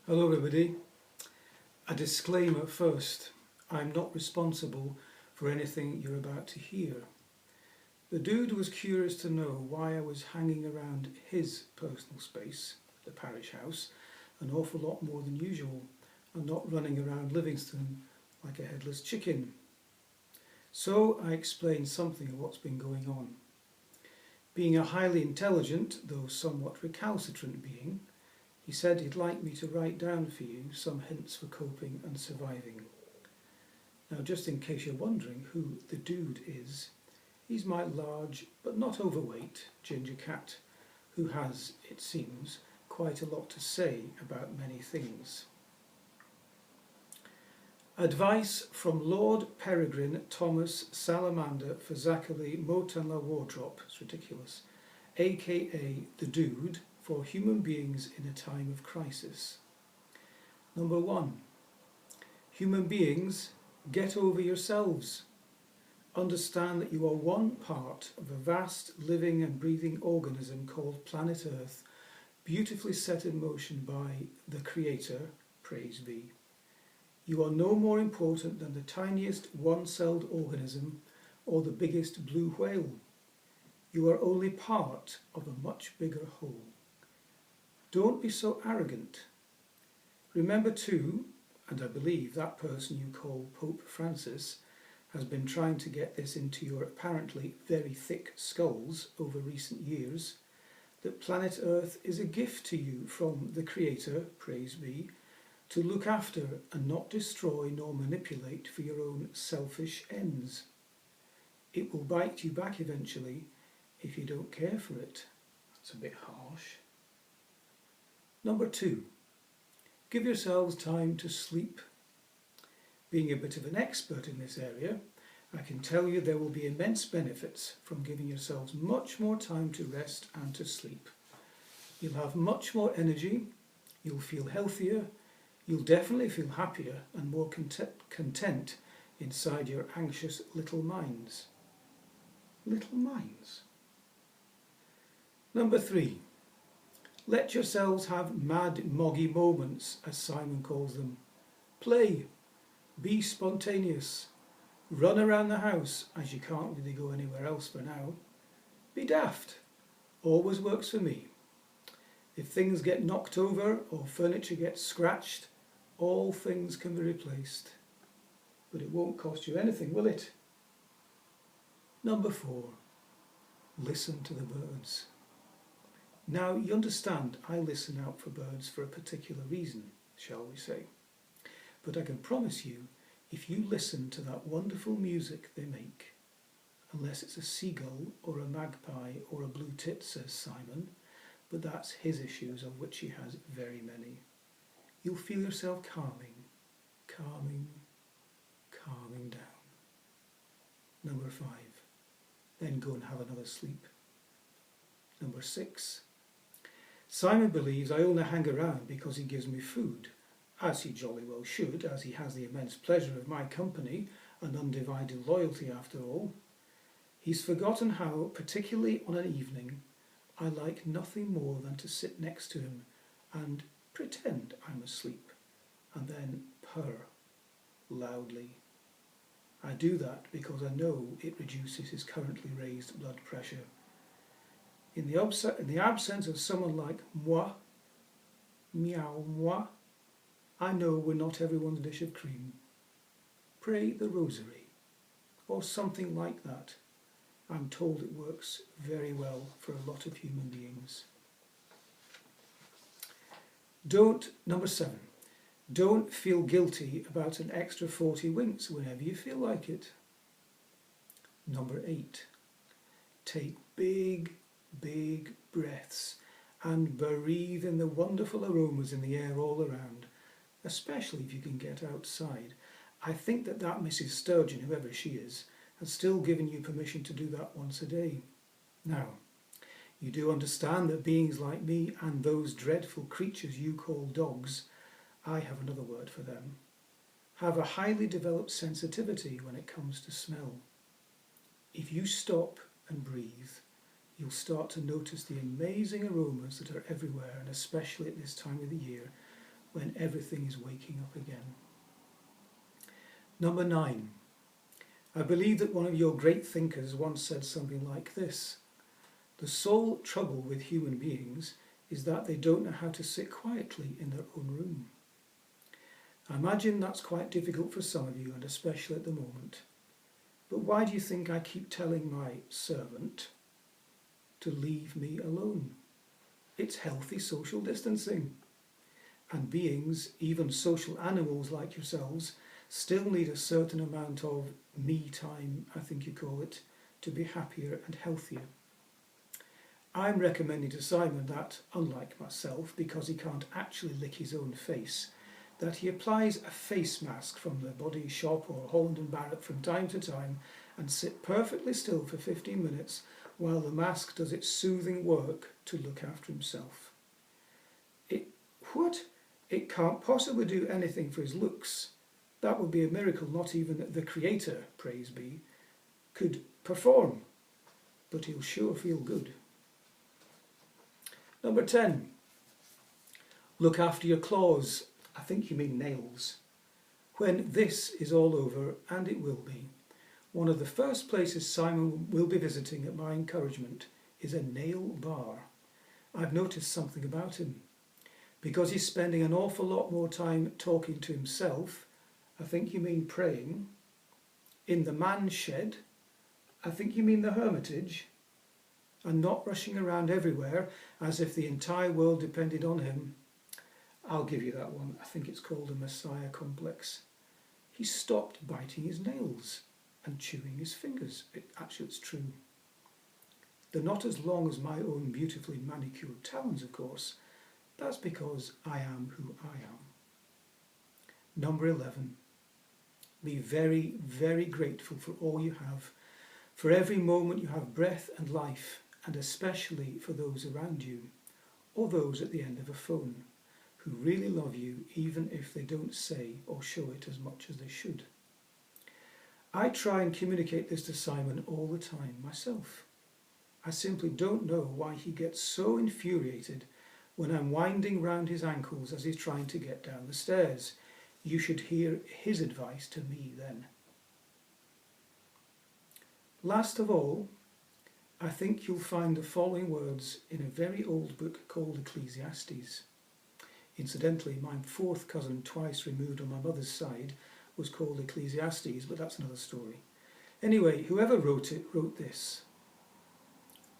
Hello everybody. A disclaimer first. I'm not responsible for anything you're about to hear. The dude was curious to know why I was hanging around his personal space, the parish house, an awful lot more than usual, and not running around Livingston like a headless chicken. So I explained something of what's been going on. Being a highly intelligent, though somewhat recalcitrant being, he said he'd like me to write down for you some hints for coping and surviving. Now, just in case you're wondering who the dude is, he's my large but not overweight ginger cat who has, it seems, quite a lot to say about many things. Advice from Lord Peregrine Thomas Salamander for Zachary Motanla Wardrop, it's ridiculous, aka the dude, for human beings in a time of crisis. Number 1. Human beings, get over yourselves. Understand that you are one part of a vast living and breathing organism called planet Earth, beautifully set in motion by the Creator, praise be. You are no more important than the tiniest one-celled organism or the biggest blue whale. You are only part of a much bigger whole. Don't be so arrogant. Remember too, and I believe that person you call Pope Francis has been trying to get this into your apparently very thick skulls over recent years, that planet Earth is a gift to you from the Creator, praise be, to look after and not destroy nor manipulate for your own selfish ends. It will bite you back eventually if you don't care for it. That's a bit harsh. Number 2, give yourselves time to sleep. Being a bit of an expert in this area, I can tell you there will be immense benefits from giving yourselves much more time to rest and to sleep. You'll have much more energy, you'll feel healthier, you'll definitely feel happier and more content inside your anxious little minds. Little minds. Number 3. Let yourselves have mad moggy moments, as Simon calls them. Play. Be spontaneous. Run around the house, as you can't really go anywhere else for now. Be daft. Always works for me. If things get knocked over or furniture gets scratched, all things can be replaced. But it won't cost you anything, will it? Number 4. Listen to the birds. Now, you understand I listen out for birds for a particular reason, shall we say. But I can promise you, if you listen to that wonderful music they make, unless it's a seagull or a magpie or a blue tit, says Simon, but that's his issues, of which he has very many, you'll feel yourself calming down. Number 5, then go and have another sleep. Number 6, Simon believes I only hang around because he gives me food, as he jolly well should, as he has the immense pleasure of my company and undivided loyalty after all. He's forgotten how, particularly on an evening, I like nothing more than to sit next to him and pretend I'm asleep, and then purr loudly. I do that because I know it reduces his currently raised blood pressure. In the absence of someone like moi, meow moi, I know we're not everyone's dish of cream. Pray the rosary, or something like that. I'm told it works very well for a lot of human beings. Number 7, don't feel guilty about an extra 40 winks whenever you feel like it. Number 8, take big breaths and breathe in the wonderful aromas in the air all around, especially if you can get outside. I think that Mrs. Sturgeon, whoever she is, has still given you permission to do that once a day. Now, you do understand that beings like me and those dreadful creatures you call dogs, I have another word for them, have a highly developed sensitivity when it comes to smell. If you stop and breathe, you'll start to notice the amazing aromas that are everywhere, and especially at this time of the year, when everything is waking up again. Number 9. I believe that one of your great thinkers once said something like this: the sole trouble with human beings is that they don't know how to sit quietly in their own room. I imagine that's quite difficult for some of you, and especially at the moment. But why do you think I keep telling my servant to leave me alone? It's healthy social distancing. And beings, even social animals like yourselves, still need a certain amount of me time, I think you call it, to be happier and healthier. I'm recommending to Simon that, unlike myself, because he can't actually lick his own face, that he applies a face mask from the Body Shop or Holland & Barrett from time to time and sit perfectly still for 15 minutes while the mask does its soothing work to look after himself. It can't possibly do anything for his looks. That would be a miracle not even the Creator, praise be, could perform. But he'll sure feel good. Number 10. Look after your claws. I think you mean nails. When this is all over, and it will be, one of the first places Simon will be visiting at my encouragement is a nail bar. I've noticed something about him. Because he's spending an awful lot more time talking to himself, I think you mean praying, in the man shed, I think you mean the hermitage, and not rushing around everywhere as if the entire world depended on him. I'll give you that one. I think it's called a Messiah complex. He stopped biting his nails and chewing his fingers. Actually, it's true. They're not as long as my own beautifully manicured talons, of course. That's because I am who I am. Number 11. Be very, very grateful for all you have, for every moment you have breath and life, and especially for those around you, or those at the end of a phone, who really love you even if they don't say or show it as much as they should. I try and communicate this to Simon all the time myself. I simply don't know why he gets so infuriated when I'm winding round his ankles as he's trying to get down the stairs. You should hear his advice to me then. Last of all, I think you'll find the following words in a very old book called Ecclesiastes. Incidentally, my fourth cousin, twice removed on my mother's side, was called Ecclesiastes, but that's another story. Anyway, whoever wrote it wrote this: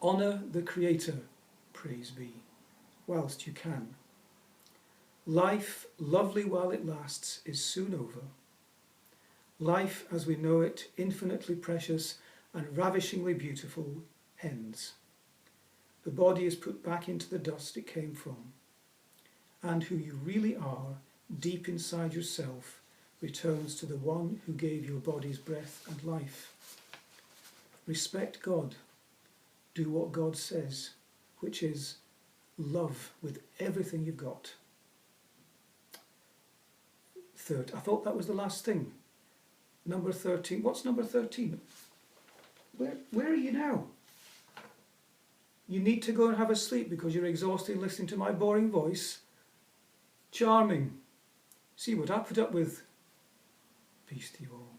Honour the Creator, praise be, whilst you can. Life, lovely while it lasts, is soon over. Life, as we know it, infinitely precious and ravishingly beautiful, ends. The body is put back into the dust it came from, and who you really are, deep inside yourself, returns to the one who gave your body's breath and life. Respect God. Do what God says, which is love with everything you've got. Third, I thought that was the last thing. Number 13. What's number 13? Where are you now? You need to go and have a sleep because you're exhausted listening to my boring voice. Charming. See what I put up with. Peace to you all.